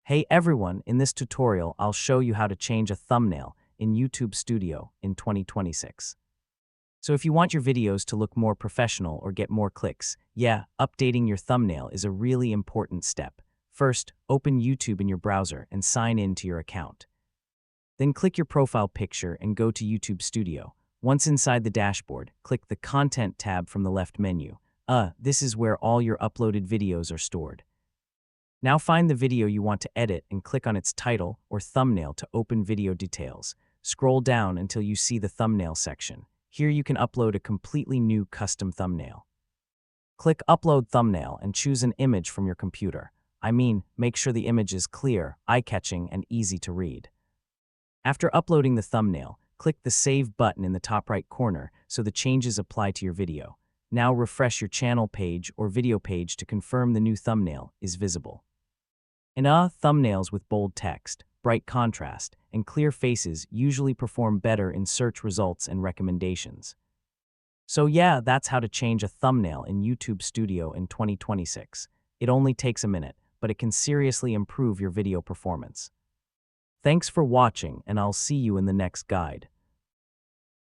Hey everyone, in this tutorial I'll show you how to change a thumbnail in YouTube Studio in 2026. So if you want your videos to look more professional or get more clicks, yeah, updating your thumbnail is a really important step. First, open YouTube in your browser and sign in to your account. Then click your profile picture and go to YouTube Studio. Once inside the dashboard, click the Content tab from the left menu. This is where all your uploaded videos are stored. Now find the video you want to edit and click on its title or thumbnail to open video details. Scroll down until you see the thumbnail section. Here you can upload a completely new custom thumbnail. Click Upload Thumbnail and choose an image from your computer. Make sure the image is clear, eye-catching, and easy to read. After uploading the thumbnail, click the Save button in the top right corner so the changes apply to your video. Now refresh your channel page or video page to confirm the new thumbnail is visible. Thumbnails with bold text, bright contrast, and clear faces usually perform better in search results and recommendations. So yeah, that's how to change a thumbnail in YouTube Studio in 2026. It only takes a minute, but it can seriously improve your video performance. Thanks for watching, and I'll see you in the next guide.